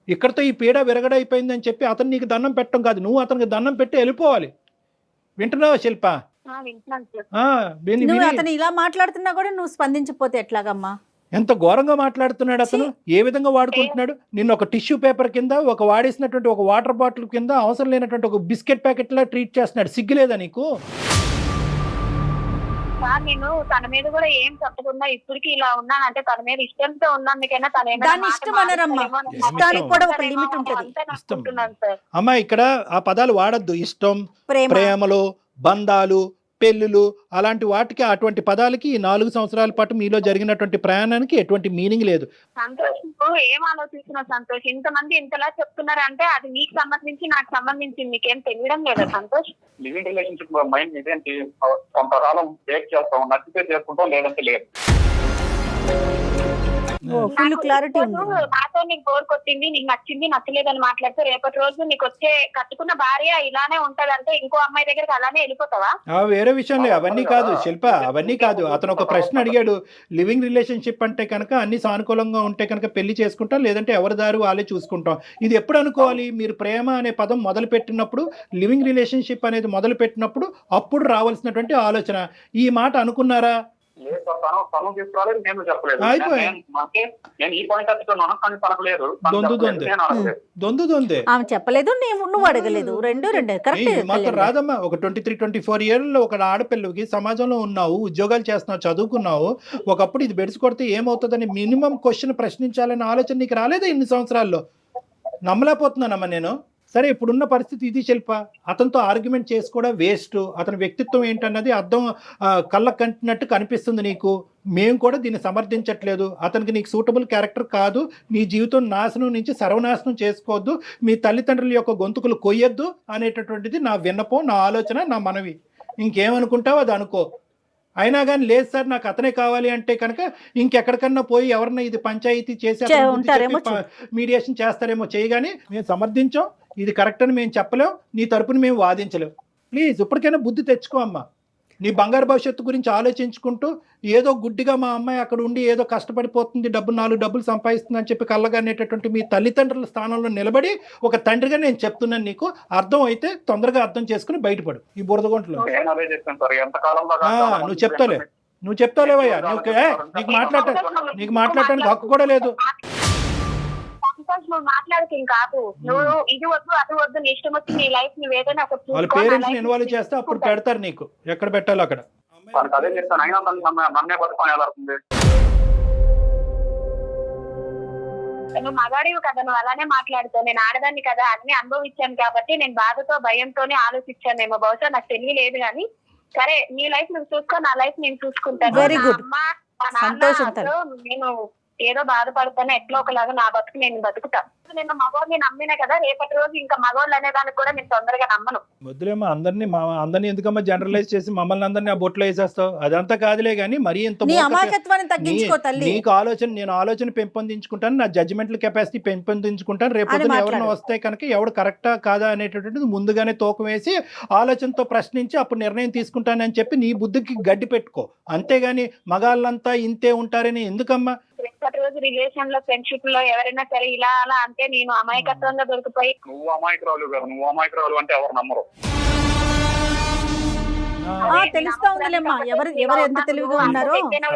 ఇక్కడితో ఈ పీడ విరగడైపోయిందని చెప్పి అతను నీకు దండం పెట్టడం కాదు, నువ్వు అతనికి దండం పెట్టి వెళ్ళిపోవాలి. వింటున్నావా శిల్ప? నువ్వు అతను ఇలా మాట్లాడుతున్నా కూడా నువ్వు స్పందించకపోతే ఎట్లాగమ్మా? ఎంత ఘోరంగా మాట్లాడుతున్నాడు అతను, ఏ విధంగా వాడుకుంటున్నాడు నిన్ను. ఒక టిష్యూ పేపర్ కింద, ఒక వాడేసినటువంటి ఒక వాటర్ బాటిల్ కింద, అవసరం లేనటువంటి ఒక బిస్కెట్ ప్యాకెట్ లా ట్రీట్ చేస్తున్నాడు. సిగ్గులేదా నీకు? నేను తన మీద కూడా ఏం చెప్పకుండా ఇప్పటికి ఇలా ఉన్నానంటే తన మీద ఇష్టంతో ఉన్నందుకైనా దాని ఇష్టం అనరమ్మా, ఇష్టానికి కూడా ఒక లిమిట్ ఉంటుంది. అమ్మా ఇక్కడ ఆ పదాలు వాడద్దు. ఇష్టం, ప్రేమలు, బంధాలు, పెళ్ళిళ్ళు, అలాంటి వాటికి, అటువంటి పదాలకి ఈ 4 సంవత్సరాల పాటు మీలో జరిగినటువంటి ప్రయాణానికి ఎటువంటి మీనింగ్ లేదు. సంతోష్ ఏం ఆలోచిస్తున్నావు సంతోష్? ఇంతమంది ఇంతలా చెప్తున్నారంటే అది నీకు సంబంధించి నాకు సంబంధించి నీకేం తెలియడం లేదా సంతోష్? లివింగ్ రిలేషన్షిప్ మైండ్ ఇదేంటి, కొంతకాలం బ్రేక్ చేస్తాం, నచ్చితే చేసుకుంటాం, లేదంటే లేదు. ఫుల్ క్లారిటీ ఉంది. నాతో నీకు బోర్ కొట్టింది, నీకు నచ్చింది, నచ్చలేదని మాట్లాడితే రేపటి రోజు నీకు వచ్చే కట్టుకున్న భార్య ఇలానే ఉంటదంటే ఇంకో అమ్మాయి దగ్గరికి అలానే వెళ్ళిపోతావా? వేరే విషయంలో అవన్నీ కాదు శిల్ప, అవన్నీ కాదు. అతను ఒక ప్రశ్న అడిగాడు, లివింగ్ రిలేషన్షిప్ అంటే కనుక అన్ని సానుకూలంగా ఉంటే కనుక పెళ్లి చేసుకుంటాం, లేదంటే ఎవరి దారి వాళ్ళే చూసుకుంటాం. ఇది ఎప్పుడు అనుకోవాలి? మీరు ప్రేమ అనే పదం మొదలు పెట్టినప్పుడు, లివింగ్ రిలేషన్షిప్ అనేది మొదలు పెట్టినప్పుడు అప్పుడు రావాల్సినటువంటి ఆలోచన. ఈ మాట అనుకున్నారా? తను తీసుకురాలేదు, నేను చెప్పలేదు. నేను ఈ పాయింట్ అడుగుతున్నాను, కానీ తనకు లేదు. ఆమె చెప్పలేదు, నువ్వు అడగలేదు. రెండు మాత్రం రాదమ్మా. ఒక 23-24 ఏళ్ళలో ఒక ఆడపిల్లకి సమాజంలో ఉన్నావు, ఉద్యోగాలు చేస్తున్నావు, చదువుకున్నావు. ఒకప్పుడు ఇది బెడిసి కొడితే ఏమవుతుందని మినిమం క్వశ్చన్ ప్రశ్నించాలనే ఆలోచన నీకు రాలేదా ఇన్ని సంవత్సరాల్లో? నమ్మలేకపోతున్నానమ్మా నేను. సరే, ఇప్పుడున్న పరిస్థితి ఇది శిల్ప. అతనితో ఆర్గ్యుమెంట్ చేసి కూడా వేస్ట్. అతని వ్యక్తిత్వం ఏంటన్నది అర్థం కళ్ళ కంటినట్టు కనిపిస్తుంది నీకు. మేము కూడా దీన్ని సమర్థించట్లేదు. అతనికి నీకు సూటబుల్ క్యారెక్టర్ కాదు. నీ జీవితం నాశనం నుంచి సర్వనాశనం చేసుకోవద్దు, మీ తల్లిదండ్రుల యొక్క గొంతుకులు కొయ్యొద్దు అనేటటువంటిది నా విన్నపం, నా ఆలోచన, నా మనవి. ఇంకేమనుకుంటావో అది అనుకో. అయినా కానీ లేదు సార్ నాకు అతనే కావాలి అంటే కనుక ఇంకెక్కడికన్నా పోయి ఎవరన్నా ఇది పంచాయతీ చేసి మీడియేషన్ చేస్తారేమో చేయగానే మేము సమర్థించాం, ఇది కరెక్ట్ అని మేము చెప్పలేం, నీ తరపున మేము వాదించలేం. ప్లీజ్ ఇప్పటికైనా బుద్ధి తెచ్చుకో అమ్మా. నీ బంగారు భవిష్యత్తు గురించి ఆలోచించుకుంటూ ఏదో గుడ్డిగా మా అమ్మాయి అక్కడ ఉండి ఏదో కష్టపడిపోతుంది, 4 డబ్బులు సంపాదిస్తుంది అని చెప్పి కళ్ళగానేటటువంటి మీ తల్లిదండ్రుల స్థానంలో నిలబడి ఒక తండ్రిగా నేను చెప్తున్నాను, నీకు అర్థం అయితే తొందరగా అర్థం చేసుకుని బయటపడు ఈ బురదగొంటలో. నువ్వు చెప్తాలేవయ్యా, నీకు మాట్లాడటానికి హక్కు కూడా లేదు. నువ్వు మాట్లాడకేం కాదు, నువ్వు ఇది వద్దు అది వద్దు, నీ ఇష్టం వచ్చి నీ లైఫ్ నువ్వు ఏదైనా వాళ్ళ పేరెంట్స్ ఇన్వాల్వ్ చేస్తే అప్పుడు పెడతారు నీకు ఎక్కడ పెట్టాలో అక్కడ. అదే చెప్తాను, అయినా నన్నే పట్టుకొని ఎలా అవుతుంది? నువ్వు మగాడివి కదా, నువ్వు అలానే మాట్లాడుతావు. నేను ఆడదాన్ని కదా, అన్ని అనుభవించాను కాబట్టి నేను బాధతో భయంతోనే ఆలోచించానేమో. బహుశా నాకు తెలియలేదు కానీ సరే, నీ లైఫ్ నువ్వు చూసుకో, నా లైఫ్ నేను చూసుకుంటాను. నేను ఏదో బాధపడతాను, ఎట్లా ఒకలాగా నా బతుకు నేను బతుకుతా. నేను మగవాడిని నమ్మినా కదా, రేపటి రోజు ఇంకా మగవాళ్ళు అనేదానికి కూడా నేను తొందరగా నమ్మను. వద్దులేమో అందరినీ ఎందుకమ్మా జనరలైజ్ చేసి మమ్మల్ని అందరినీ ఆ బొట్లో వేసేస్తావు? అదంతా కాదులే కానీ మరీ ఇంత నీకు ఆలోచన, నేను ఆలోచన పెంపొందించుకుంటాను, నా జడ్జిమెంటల్ కెపాసిటీ పెంపొందించుకుంటాను. రేపు ఎవరైనా వస్తే కనుక ఎవడు కరెక్టా కాదా అనేటటువంటిది ముందుగానే తూకం వేసి ఆలోచనతో ప్రశ్నించి అప్పుడు నిర్ణయం తీసుకుంటానని చెప్పి నీ బుద్ధికి గడ్డి పెట్టుకో. అంతేగాని మగాళ్ళంతా ఇంతే ఉంటారని ఎందుకమ్మా? రేపటి రోజు రిలేషన్ లో ఫ్రెండ్షిప్ లో ఎవరైనా సరే ఇలా అలా అంటే నేను అమాయకత్వంగా దొరికిపోయి నువ్వు అమాయకురాలు గారు, నువ్వు అమాయకురాలు అంటే ఎవరు నమ్మరు. తెలుస్తా ఉందిలేమ్మా ఎవరు ఎంత తెలివిగా ఉన్నారో.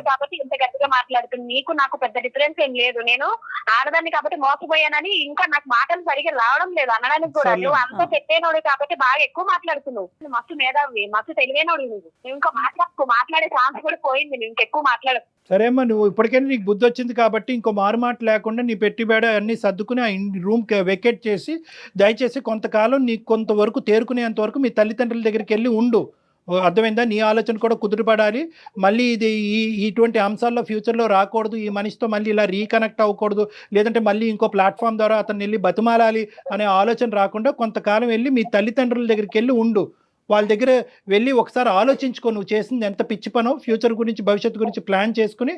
కాబట్టి ఇంత గట్టిగా మాట్లాడుతుంది. నీకు నాకు పెద్ద డిఫరెన్స్ ఏం లేదు. నేను ఆడదాన్ని కాబట్టి మోసపోయానని ఇంకా నాకు మాటలు సరిగ్గా రావడం లేదు అనడానికి కూడా. నువ్వు అంత పెట్టేనోడు కాబట్టి బాగా ఎక్కువ మాట్లాడుతున్నావు. నువ్వు మస్తు మేధావి, మస్తు తెలివైనోడు. నువ్వు ఇంకా మాట్లాడే ఛాన్స్ కూడా పోయింది. నువ్వు ఇంకెక్కువ మాట్లాడకు. సరే అమ్మా, నువ్వు ఇప్పటికైనా నీకు బుద్ధి వచ్చింది కాబట్టి ఇంకో మారుమాట లేకుండా నీ పెట్టిబేడ అన్ని సర్దుకుని ఆ రూమ్ వెకేట్ చేసి దయచేసి కొంతకాలం నీకు కొంతవరకు తేరుకునేంత వరకు మీ తల్లిదండ్రుల దగ్గరికి వెళ్ళి ఉండు. అర్థమైందా? నీ ఆలోచన కూడా కుదురుపడాలి. మళ్ళీ ఇది ఇటువంటి అంశాల్లో ఫ్యూచర్లో రాకూడదు. ఈ మనిషితో మళ్ళీ ఇలా రీకనెక్ట్ అవ్వకూడదు, లేదంటే మళ్ళీ ఇంకో ప్లాట్ఫామ్ ద్వారా అతను వెళ్ళి బతిమాలాలి అనే ఆలోచన రాకుండా కొంతకాలం వెళ్ళి మీ తల్లిదండ్రుల దగ్గరికి వెళ్ళి ఉండు. వాళ్ళ దగ్గర వెళ్ళి ఒకసారి ఆలోచించుకో, నువ్వు చేసింది ఎంత పిచ్చి పనో, ఫ్యూచర్ గురించి భవిష్యత్తు గురించి ప్లాన్ చేసుకుని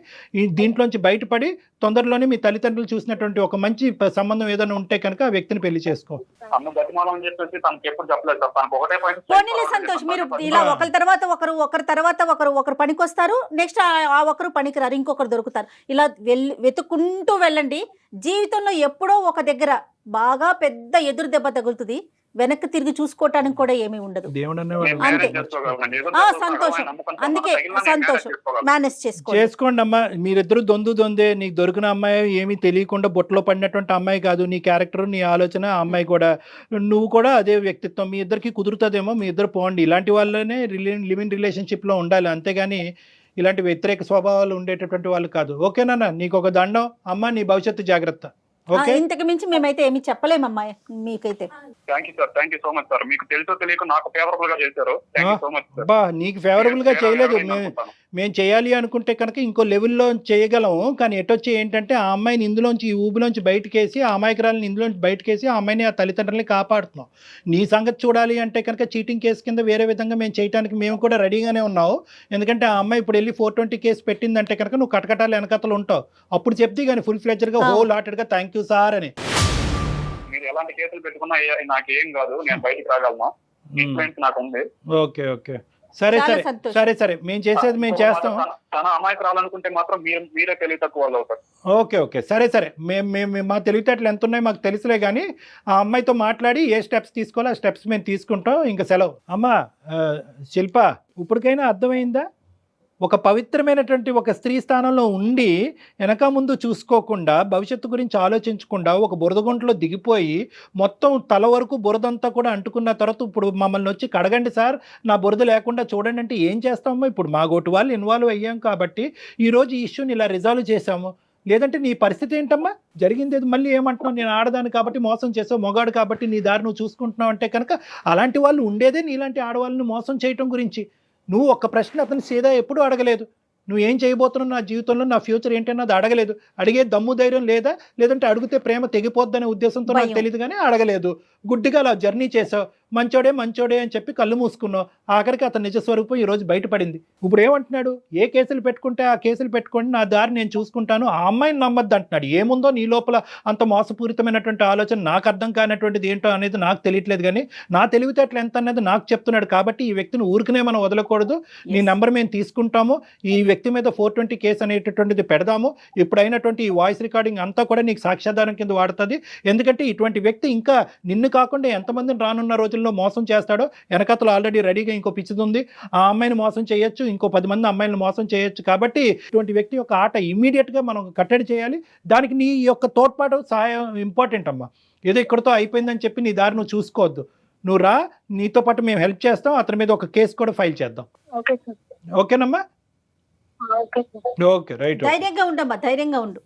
దీంట్లోంచి బయటపడి తొందరలోనే మీ తల్లిదండ్రులు చూసినటువంటి ఒక మంచి సంబంధం ఏదైనా ఉంటే కనుక ఆ వ్యక్తిని పెళ్లి చేసుకో. అమ్మ బతిమాలని చెప్పేసి తనకి ఎప్పుడు చెప్పలేదు సార్. తనకు ఒకటే పోనీలే సంతోష్, మీరు ఇలా ఒకరి తర్వాత ఒకరు పనికొస్తారు, నెక్స్ట్ ఆ ఒకరు పనికిరారు, ఇంకొకరు దొరుకుతారు. ఇలా వెతుక్కుంటూ వెళ్ళండి. జీవితంలో ఎప్పుడో ఒక దగ్గర బాగా పెద్ద ఎదురు దెబ్బ తగులుతుంది, వెనక్కి తిరిగి చూసుకోవటానికి కూడా ఏమీ ఉండదు. అంతే. సంతోషం, అందుకే సంతోషం మేనేజ్ చేసుకోండి అమ్మా. మీరిద్దరు దొందే. నీకు దొరికిన అమ్మాయి ఏమీ తెలియకుండా బుట్టలో పడినటువంటి అమ్మాయి కాదు. నీ క్యారెక్టర్, నీ ఆలోచన, ఆ అమ్మాయి కూడా, నువ్వు కూడా అదే వ్యక్తిత్వం. మీ ఇద్దరికి కుదురుతుందేమో, మీ ఇద్దరు పోండి. ఇలాంటి వాళ్ళనే లివింగ్ రిలేషన్షిప్లో ఉండాలి, అంతేగాని ఇలాంటి వ్యతిరేక స్వభావాలు ఉండేటటువంటి వాళ్ళు కాదు. ఓకేనా? నీకు ఒక దండం అమ్మ, నీ భవిష్యత్తు జాగ్రత్త. ఇంతకు మించి మేమైతే ఏమి చెప్పలేమమ్మా మీకైతే. Thank you sir, thank you so much sir. మీకు తెలుసో తెలియక నాకు ఫేవరబుల్ గా చేశారు. నీకు ఫేవరబుల్ గా చేయలేదు, మేము చేయాలి అనుకుంటే కనుక ఇంకో లెవెల్లో చేయగలము. కానీ ఎటొచ్చి ఏంటంటే ఆ అమ్మాయిని ఇందులోంచి, ఈ ఊబిలోంచి బయటకేసి, ఆ అమాయకురాలని ఇందులోంచి బయటకేసి ఆ అమ్మాయిని, ఆ తల్లిదండ్రులని కాపాడుతున్నాం. నీ సంగతి చూడాలి అంటే కనుక చీటింగ్ కేసు కింద వేరే విధంగా మేము చేయడానికి మేము కూడా రెడీగానే ఉన్నావు. ఎందుకంటే ఆ అమ్మాయి ఇప్పుడు వెళ్ళి 420 కేసు పెట్టిందంటే కనుక నువ్వు కటకటాలు వెనకతలు ఉంటావు. అప్పుడు చెప్తే కానీ ఫుల్ ఫ్లెడ్జ్డ్గా హోల్ హార్టెడ్గా థ్యాంక్ యూ సార్ అని. మీరు ఎలాంటి కేసులు పెట్టుకున్నా నాకేం కాదు, నేను బయటకు రాగలను. నాకు ఉంది. ఓకే సరే మేము చేసేది మేము చేస్తాం. తన అమాయకురాలనుకుంటే మాత్రం మీరే తెలివి తక్కువ వాళ్ళు అవుతారు. ఓకే సరే మేము మా తెలివితేటలు ఎంత ఉన్నాయో మాకు తెలుసులే, కానీ ఆ అమ్మాయితో మాట్లాడి ఏ స్టెప్స్ తీసుకోవాలో ఆ స్టెప్స్ మేము తీసుకుంటాం. ఇంకా సెలవు. అమ్మా శిల్ప, ఇప్పటికైనా అర్థమైందా? ఒక పవిత్రమైనటువంటి ఒక స్త్రీ స్థానంలో ఉండి వెనక ముందు చూసుకోకుండా, భవిష్యత్తు గురించి ఆలోచించకుండా ఒక బురదగుంటలో దిగిపోయి మొత్తం తల వరకు బురదంతా కూడా అంటుకున్న తర్వాత ఇప్పుడు మమ్మల్ని వచ్చి కడగండి సార్, నా బురద లేకుండా చూడండి అంటే ఏం చేస్తామో? ఇప్పుడు మా గోటు వాళ్ళు ఇన్వాల్వ్ అయ్యాం కాబట్టి ఈరోజు ఈ ఇష్యూని ఇలా రిజాల్వ్ చేశాము. లేదంటే నీ పరిస్థితి ఏంటమ్మా? జరిగింది మళ్ళీ ఏమంటున్నావు? నేను ఆడదాన్ని కాబట్టి మోసం చేసావు, మొగాడు కాబట్టి నీ దారి నువ్వు చూసుకుంటున్నావు అంటే కనుక అలాంటి వాళ్ళు ఉండేదే నీలాంటి ఆడవాళ్ళని మోసం చేయటం గురించి. నువ్వు ఒక్క ప్రశ్న అతను సీదా ఎప్పుడూ అడగలేదు. నువ్వు ఏం చేయబోతున్నావు, నా జీవితంలో నా ఫ్యూచర్ ఏంటన్నది అడగలేదు. అడిగే దమ్ము ధైర్యం లేదా, లేదంటే అడిగితే ప్రేమ తెగిపోద్దనే ఉద్దేశంతో నాకు తెలియదు కానీ అడగలేదు. గుడ్డిగా అలా జర్నీ చేసావు. మంచోడే అని చెప్పి కళ్ళు మూసుకున్నావు. ఆఖరికి అతని నిజస్వరూపం ఈరోజు బయటపడింది. ఇప్పుడు ఏమంటున్నాడు? ఏ కేసులు పెట్టుకుంటే ఆ కేసులు పెట్టుకోండి, నా దారి నేను చూసుకుంటాను, ఆ అమ్మాయిని నమ్మద్దు అంటున్నాడు. ఏముందో నీ లోపల అంత మోసపూరితమైనటువంటి ఆలోచన, నాకు అర్థం కానటువంటిది ఏంటో అనేది నాకు తెలియట్లేదు, కానీ నా తెలివితేటలు ఎంత అనేది నాకు చెప్తున్నాడు. కాబట్టి ఈ వ్యక్తిని ఊరికనే మనం వదలకూడదు. నీ నెంబర్ మేము తీసుకుంటాము, ఈ వ్యక్తి మీద 420 కేసు అనేటటువంటిది పెడదాము. ఇప్పుడైనటువంటి ఈ వాయిస్ రికార్డింగ్ అంతా కూడా నీకు సాక్ష్యాధారం కింద వాడుతుంది. ఎందుకంటే ఇటువంటి వ్యక్తి ఇంకా నిన్ను కాకుండా ఎంతమందిని రానున్న రోజుల్లో మోసం చేస్తాడో వెనకతలు ఆల్రెడీ రెడీగా ఇంకో పిచ్చిది ఉంది. ఆ అమ్మాయిని మోసం చేయొచ్చు, ఇంకో 10 మంది అమ్మాయిలను మోసం చేయొచ్చు. కాబట్టి ఇటువంటి వ్యక్తి యొక్క ఆట ఇమ్మీడియట్గా మనం కట్టడి చేయాలి. దానికి నీ యొక్క తోడ్పాటు, సహాయం ఇంపార్టెంట్ అమ్మా. ఏదో ఇక్కడతో అయిపోయిందని చెప్పి నీ దారి నువ్వు చూసుకోవద్దు. నువ్వు రా, నీతో పాటు మేము హెల్ప్ చేస్తాం. అతని మీద ఒక కేసు కూడా ఫైల్ చేద్దాం. ఓకేనమ్మా? Okay right. ధైర్యంగా ఉండమ్మా, ధైర్యంగా ఉండు.